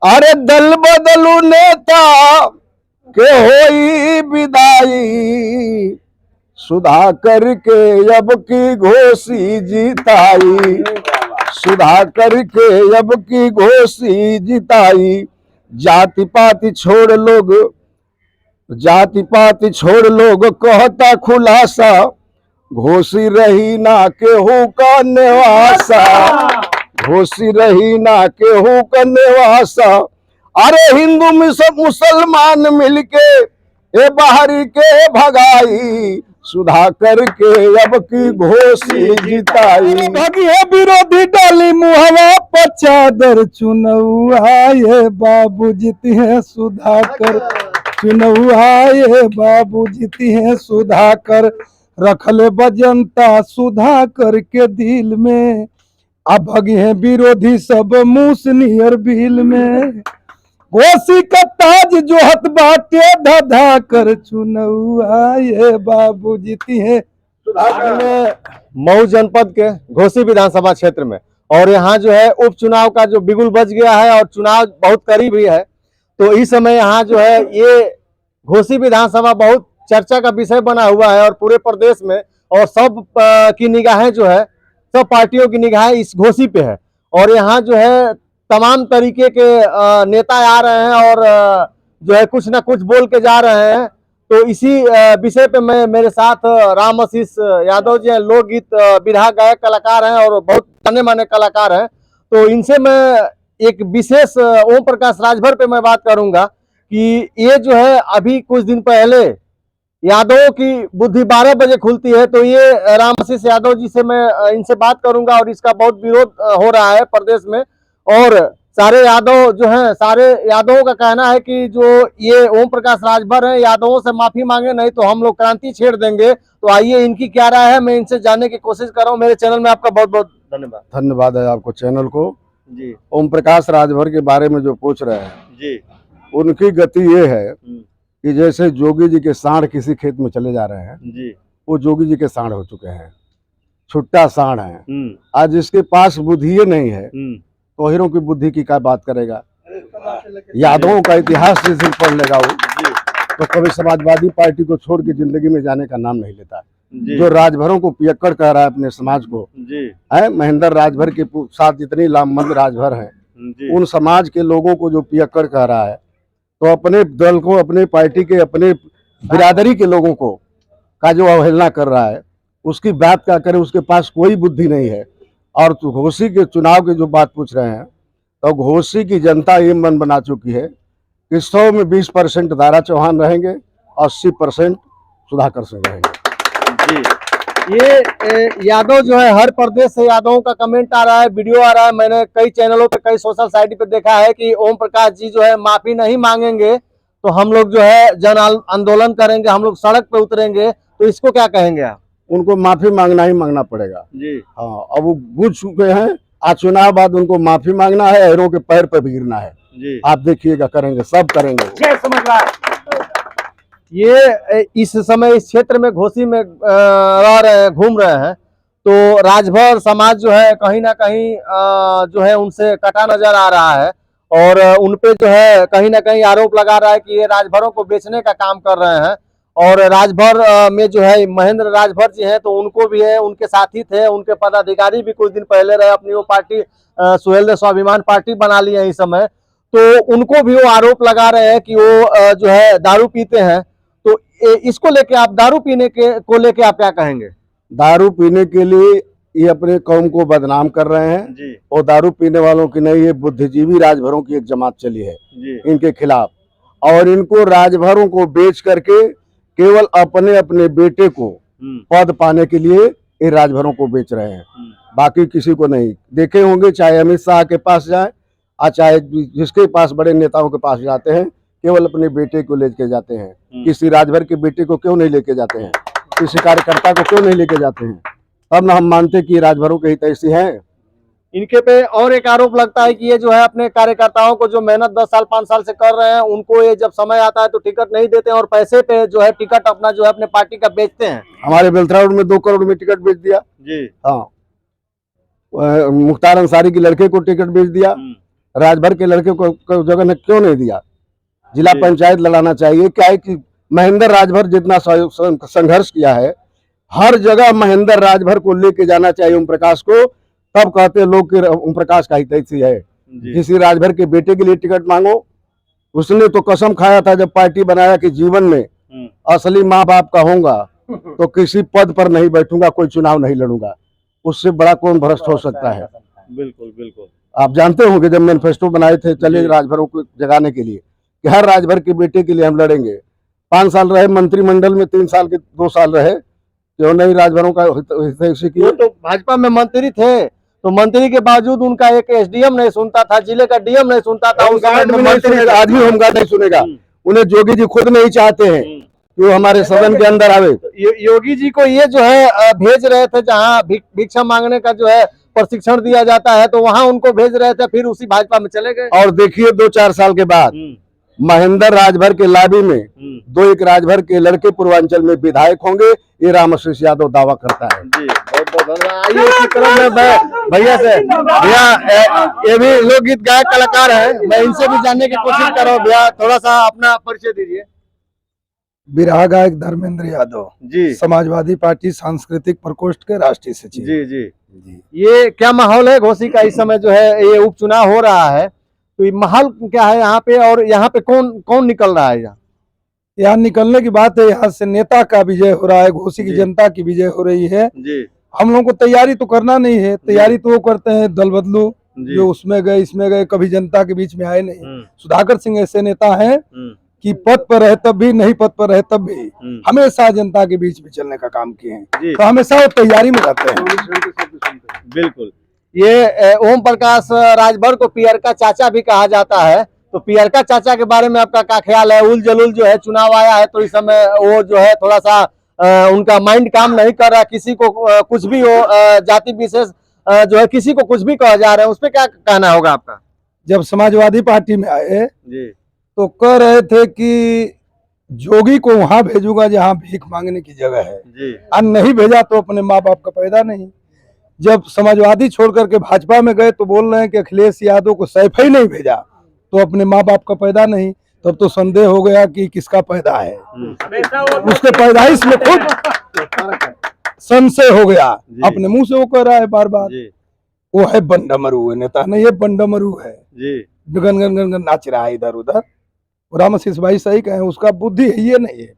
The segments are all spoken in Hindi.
अरे दल बदलू नेता के होई विदाई, सुधाकर के अब की घोषी जिताई, सुधाकर के अब की घोषी जिताई। जाति पाति छोड़ लोग, जाति पाति छोड़ लोग कहता खुलासा, घोषी रही ना केहू का निवासा, घोषी रही ना केहू का निवासा। अरे हिंदू मुसलमान मिलके ए बाहरी के भगाई, सुधाकर के अब की घोषी जिताई। भगिए विरोधी डाली मुहवा पर चादर, चुनौआ ये बाबू जीती है सुधाकर, चुनौआ ये बाबू जीती है सुधाकर। रखले बजनता सुधाकर के दिल में, अब भगिए विरोधी सब मूसनियर बिल में। घोषी का ताज जो हत बाटे धधा कर, चुनौआ ये बाबू जीती है। मऊ जनपद के घोसी विधानसभा क्षेत्र में, और यहाँ जो है उपचुनाव का जो बिगुल बज गया है और चुनाव बहुत करीब ही है, तो इस समय यहाँ जो है ये घोसी विधानसभा बहुत चर्चा का विषय बना हुआ है और पूरे प्रदेश में, और सब की निगाहें जो है, सब पार्टियों की निगाहें इस घोसी पे है। और यहाँ जो है तमाम तरीके के नेता आ रहे हैं और जो है कुछ ना कुछ बोल के जा रहे हैं। तो इसी विषय पे मैं, मेरे साथ राम आशीष यादव जी हैं, लोकगीत विधा गायक कलाकार हैं और बहुत जाने माने कलाकार हैं। तो इनसे मैं एक विशेष ओम प्रकाश राजभर पे मैं बात करूंगा कि ये जो है अभी कुछ दिन पहले यादवों की बुद्धि 12 बजे खुलती है, तो ये राम आशीष यादव जी से मैं इनसे बात करूंगा और इसका बहुत विरोध हो रहा है प्रदेश में। और सारे यादव जो हैं, सारे यादवों का कहना है कि जो ये ओम प्रकाश राजभर हैं, यादवों से माफी मांगे नहीं तो हम लोग क्रांति छेड़ देंगे। तो आइए इनकी क्या राय है, मैं इनसे जानने की कोशिश कर रहा हूँ। मेरे चैनल में आपका बहुत बहुत धन्यवाद। धन्यवाद है आपको चैनल को जी। ओम प्रकाश राजभर के बारे में जो पूछ रहे हैं जी, उनकी गति ये है कि जैसे जोगी जी के सांड किसी खेत में चले जा रहे हैं जी, वो जोगी जी के सांड हो चुके हैं, छुट्टा सांड है। आज जिसके पास बुद्धि नहीं है तो हीरों की बुद्धि की क्या बात करेगा। यादवों का इतिहास जिस दिन पढ़ लेगा वो तो कभी समाजवादी पार्टी को छोड़ के जिंदगी में जाने का नाम नहीं लेता। जो राजभरों को पियक्कड़ कह रहा है अपने समाज को है, महेंद्र राजभर के साथ जितनी लामबंद राजभर हैं उन समाज के लोगों को जो पियक्कड़ कह रहा है, तो अपने दल को, अपने पार्टी के, अपने बिरादरी के लोगों को का जो अवहेलना कर रहा है उसकी बात क्या करे। उसके पास कोई बुद्धि नहीं है। और घोसी के चुनाव की जो बात पूछ रहे हैं, तो घोसी की जनता ये मन बना चुकी है कि 100 में 20% दारा चौहान रहेंगे, 80% सुधाकर सिंह रहेंगे। जी, ये यादव जो है, हर प्रदेश से यादवों का कमेंट आ रहा है, वीडियो आ रहा है। मैंने कई चैनलों पे, कई सोशल साइट पे देखा है कि ओम प्रकाश जी जो है माफी नहीं मांगेंगे तो हम लोग जो है जन आंदोलन करेंगे, हम लोग सड़क पे उतरेंगे। तो इसको क्या कहेंगे आप? उनको माफी मांगना ही मांगना पड़ेगा जी। हाँ, अब वो बुझ चुके हैं। आज चुनाव बाद उनको माफी मांगना है, हीरों के पैर पे भी गिरना है जी। आप देखिएगा, करेंगे, सब करेंगे। समझ रहा है। ये इस समय इस क्षेत्र में घोसी में रह रहे हैं, घूम रहे हैं, तो राजभर समाज जो है कहीं ना कहीं जो है उनसे कटा नजर आ रहा है और उनपे जो है कहीं ना कहीं आरोप लगा रहा है कि ये राजभरों को बेचने का काम कर रहे हैं। और राजभर में जो है महेंद्र राजभर जी हैं, तो उनको भी है, उनके साथी थे, उनके पदाधिकारी भी कुछ दिन पहले रहे, अपनी वो पार्टी सुहेलदेव स्वाभिमान पार्टी बना ली है इस समय। तो उनको भी वो आरोप लगा रहे हैं कि वो जो है दारू पीते हैं। तो इसको लेके आप, दारू पीने को लेके आप क्या कहेंगे? दारू पीने के लिए ये अपने कौम को बदनाम कर रहे हैं जी। और दारू पीने वालों की नहीं, ये बुद्धिजीवी राजभरों की एक जमात चली है जी। इनके खिलाफ। और इनको राजभरों को बेच करके केवल अपने अपने बेटे को पद पाने के लिए ये राजभरों को बेच रहे हैं, बाकी किसी को नहीं। देखे होंगे, चाहे अमित शाह के पास जाए और चाहे जिसके पास बड़े नेताओं के पास जाते हैं, केवल अपने बेटे को लेके जाते हैं। किसी राजभर के बेटे को क्यों नहीं लेके जाते हैं, किसी कार्यकर्ता को क्यों नहीं लेके जाते हैं? तब ना हम मानते कि राजभरों के हित ऐसी हैं। इनके पे और एक आरोप लगता है कि ये जो है अपने कार्यकर्ताओं को जो मेहनत 10 साल 5 साल से कर रहे हैं, उनको ये जब समय आता है तो टिकट नहीं देते हैं और पैसे पे जो है टिकट अपना जो है अपने पार्टी का बेचते हैं। हमारे बेलथरा रोड में 2 करोड़ में टिकट बेच दिया जी। हाँ, मुख्तार अंसारी के लड़के को टिकट बेच दिया। राजभर के लड़के को जगह ने क्यों नहीं दिया? जिला पंचायत लड़ाना चाहिए। क्या है कि महेंद्र राजभर जितना संघर्ष किया है, हर जगह महेंद्र राजभर को लेके जाना चाहिए ओम प्रकाश को। तब कहते लोग कि ओम प्रकाश का हितैषी है। किसी राजभर के बेटे के लिए टिकट मांगो, उसने तो कसम खाया था जब पार्टी बनाया कि जीवन में असली माँ बाप का होगा तो किसी पद पर नहीं बैठूंगा, कोई चुनाव नहीं लड़ूंगा। उससे बड़ा कौन भ्रष्ट हो सकता है? बिल्कुल बिल्कुल। आप जानते होंगे जब मैनिफेस्टो बनाए थे चले राजभरों को जगाने के लिए कि हर राजभर के बेटे के लिए हम लड़ेंगे। 5 साल रहे मंत्रिमंडल में, 3 साल के 2 साल रहे, क्यों नहीं राजभरों का हितैषी किया? तो भाजपा में मंत्री थे, तो मंत्री के बावजूद उनका एक एसडीएम नहीं सुनता था, जिले का डीएम नहीं सुनता था। आदमी होमगार्ड नहीं सुनेगा। उन्हें जोगी जी खुद नहीं चाहते हैं कि वो हमारे सदन के अंदर आवे। योगी जी को ये जो है भेज रहे थे, जहाँ भिक्षा मांगने का जो है प्रशिक्षण दिया जाता है, तो वहां उनको भेज रहे थे, फिर उसी भाजपा में चले गए। और देखिए 2-4 साल के बाद महेंद्र राजभर के लाबी में 2-1 राजभर के लड़के पूर्वांचल में विधायक होंगे, ये रामाशीष यादव दावा करता है। जी बहुत बहुत धन्यवाद। आइए इसी क्रम में भैया से, भैया ये भी लोकगीत गायक कलाकार है, मैं इनसे भी जानने की कोशिश कर रहा हूँ। भैया थोड़ा सा अपना परिचय दीजिए। बिरहा गायक धर्मेंद्र यादव जी, समाजवादी पार्टी सांस्कृतिक प्रकोष्ठ के राष्ट्रीय सचिव। जी जी। ये क्या माहौल है घोसी का? इस समय जो है ये उपचुनाव हो रहा है, तो ये माहौल क्या है यहाँ पे, और यहाँ पे कौन कौन निकल रहा है? यहाँ निकलने की बात है, यहाँ से नेता का विजय हो रहा है, घोसी की जनता की विजय हो रही है जी। हम लोगों को तैयारी तो करना नहीं है, तैयारी तो वो करते हैं दल बदलू, जो उसमें गए इसमें गए, कभी जनता के बीच में आए नहीं। सुधाकर सिंह ऐसे नेता हैं कि पद पर रहे तब भी, नहीं पद पर रहे तब भी हमेशा जनता के बीच में चलने का काम किए हैं, तो हमेशा वो तैयारी में रहते हैं। बिल्कुल। ये ओम प्रकाश राजभर को पियर का चाचा भी कहा जाता है, तो पियर का चाचा के बारे में आपका क्या ख्याल है? उल जलूल जो है चुनाव आया है, तो इस समय वो जो है थोड़ा सा उनका माइंड काम नहीं कर रहा, किसी को कुछ भी हो, जाति विशेष जो है किसी को कुछ भी कहा जा रहा है, उस पर क्या कहना होगा आपका? जब समाजवादी पार्टी में आए जी, तो कह रहे थे कि जोगी को वहां भेजूंगा जहां भीख मांगने की जगह है जी। और नहीं भेजा तो अपने माँ बाप का पैदा नहीं। जब समाजवादी छोड़ करके भाजपा में गए तो बोल रहे हैं कि अखिलेश यादव को सैफ ही नहीं भेजा तो अपने माँ बाप का पैदा नहीं। तब तो संदेह हो गया कि किसका पैदा है, उसके पैदाइश में खुद संशय हो गया। अपने मुंह से वो कह रहा है बार बार, वो है बंडमरू नेता नहीं, ये बंडमरू है जी, गन गन गन गन नाच रहा है इधर उधर। रामाशीष भाई सही कहे, उसका बुद्धि है ये नहीं है,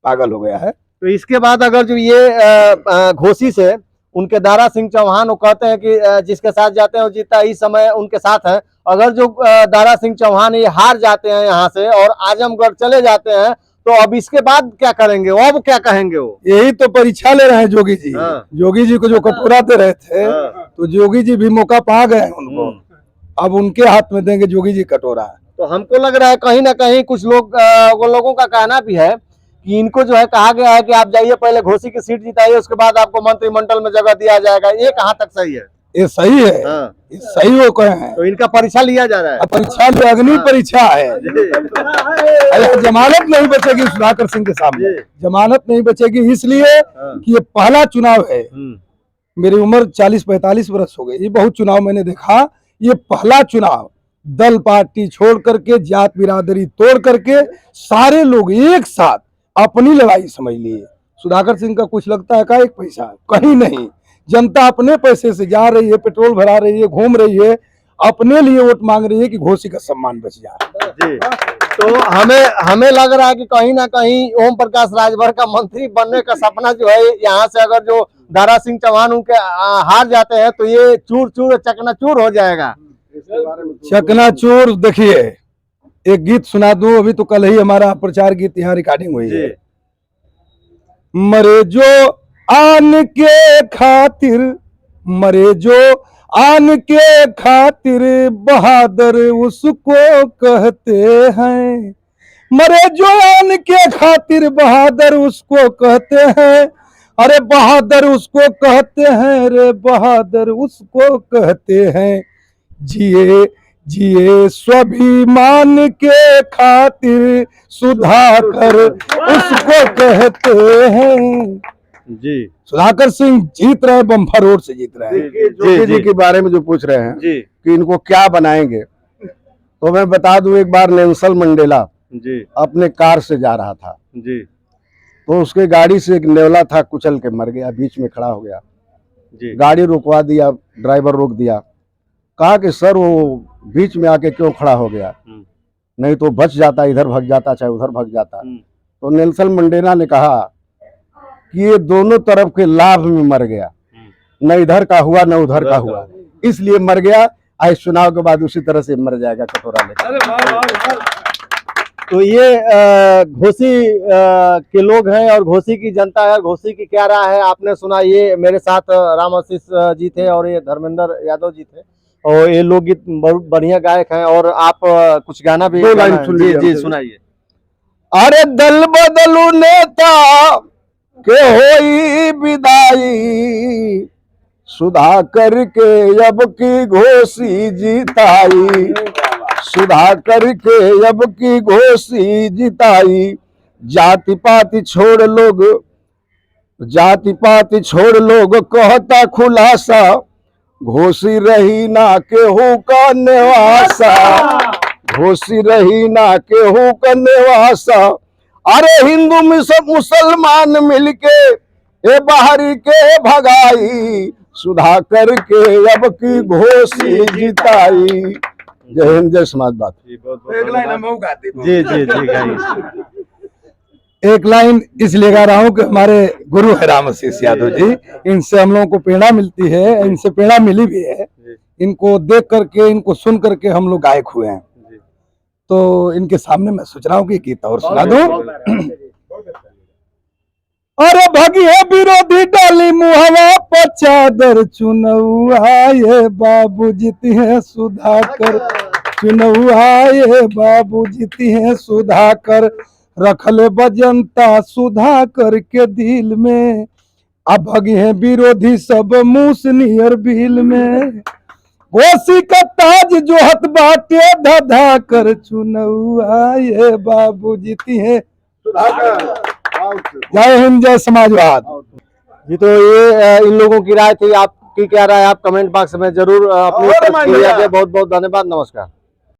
पागल हो गया है। तो इसके बाद अगर जो ये घोसी से उनके दारा सिंह चौहान वो कहते हैं कि जिसके साथ जाते हैं वो जीता, इस समय उनके साथ है। अगर जो दारा सिंह चौहान ये हार जाते हैं यहाँ से और आजमगढ़ चले जाते हैं, तो अब इसके बाद क्या करेंगे? वो अब क्या कहेंगे? वो यही तो परीक्षा ले रहे हैं जोगी जी। जोगी जी को जो कटोराते रहे थे, तो जोगी जी भी मौका पा गए उनको, अब उनके हाथ में देंगे जोगी जी कटोरा। तो हमको लग रहा है कहीं ना कहीं कुछ लोगों का कहना भी है कि इनको जो है कहा गया है कि आप जाइए पहले घोसी की सीट जिताइए, उसके बाद आपको मंत्रिमंडल में जगह दिया जाएगा। ये कहाँ तक सही है? ये सही है, ये सही वो कहे हैं। तो इनका परीक्षा लिया जा रहा है, परीक्षा जो अग्नि परीक्षा है। अरे जमानत नहीं बचेगी सुधाकर सिंह के सामने, जमानत नहीं बचेगी, इसलिए कि ये पहला चुनाव है। मेरी उम्र 40-45 वर्ष हो गई, ये बहुत चुनाव मैंने देखा, ये पहला चुनाव दल पार्टी छोड़ करके, जात बिरादरी तोड़ करके सारे लोग एक साथ अपनी लड़ाई समझ लिए। सुधाकर सिंह का कुछ लगता है का एक पैसा कहीं नहीं, जनता अपने पैसे से जा रही है, पेट्रोल भरा रही है, घूम रही है, अपने लिए वोट मांग रही है कि घोसी का सम्मान बच जाए जी। तो हमें लग रहा है कि कहीं ना कहीं ओम प्रकाश राजभर का मंत्री बनने का सपना जो है, यहाँ से अगर जो दारा सिंह चौहान उनके हार जाते हैं तो ये चूर चूर चकनाचूर हो जाएगा। चकनाचूर। देखिए एक गीत सुना दूं, अभी तो कल ही हमारा प्रचार गीत यहाँ रिकॉर्डिंग हुई है। मरे जो आन के खातिर, मरे जो आन के खातिर बहादुर उसको कहते हैं, मरे जो आन के खातिर बहादुर उसको कहते हैं, अरे बहादुर उसको कहते हैं, रे बहादुर उसको कहते हैं। जिए जिए स्वाभिमान के खातिर सुधाकर उसको कहते हैं। जी सुधाकर सिंह जीत रहे, बम्फर वोट से जीत रहे हैं। देखिए, जोगी जी के बारे में जो पूछ रहे हैं जी कि इनको क्या बनाएंगे, तो मैं बता दूं, एक बार नेल्सन मंडेला जी अपने कार से जा रहा था, जी तो उसके गाड़ी से एक नेवला था, कुचल के मर गया, बीच में खड़ा हो गया। जी गाड़ी रुकवा दिया, ड्राइवर रोक दिया, कहा कि सर वो बीच में आके क्यों खड़ा हो गया, नहीं तो बच जाता, इधर भाग जाता चाहे उधर भाग जाता। तो नेल्सन मंडेला ने कहा कि ये दोनों तरफ के लाभ में मर गया, न इधर का हुआ न उधर का हुआ, इसलिए मर गया। आज चुनाव के बाद उसी तरह से मर जाएगा कटोरा लेकर। तो ये घोसी के लोग हैं और घोसी की जनता है। घोसी की क्या राय है आपने सुना। ये मेरे साथ राम आशीष जी थे और ये धर्मेंद्र यादव जी थे, और ये लोकगीत बहुत बढ़िया गायक हैं। और आप कुछ गाना भी दो लाइन सुन लीजिए जी हमसे। सुनाइए। अरे दल बदलू नेता के होई विदाई, सुधाकर के अब की घोसी जीताई, सुधाकर के अब की घोसी जिताई। जाति पाति छोड़ लोग, जाति पाति छोड़ लोग कहता खुलासा, घोसी रही ना केहू का निवासा, घोसी रही ना केहू का निवासा। अरे हिंदू मुसलमान मिलके ए बाहरी के भगाई, सुधाकर के अब की घोसी जिताई। जय हिंद, जय समाजवादी। एक लाइन हम गाते जी जी जी गाइए। एक लाइन इसलिए गा रहा हूँ कि हमारे गुरु है राम आशीष यादव जी, इनसे हम लोगों को प्रेरणा मिलती है, इनसे प्रेरणा मिली भी है। इनको देख करके, इनको सुन करके हम लोग गायक हुए हैं। तो इनके सामने मैं सोच रहा हूँ कि गीत और सुना दूं। अरे भगिए विरोधी डाली मुहवा पर चादर, चुनौआ ये बाबू जीती है सुधाकर, चुनौआ ये बाबू जीती है सुधाकर। रखले बजंता सुधाकर के दिल में, अब भगिए विरोधी सब मूसनियर बिल में। घोसी का ताज जो हत बाटे धधा कर, चुनौआ ये बाबू जीती है सुधाकर। जय हिंद, जय समाजवाद। जी तो ये इन लोगों की राय थी। आपकी क्या राय, आप कमेंट बॉक्स में जरूर अपनी प्रतिक्रिया दें। बहुत बहुत धन्यवाद, नमस्कार।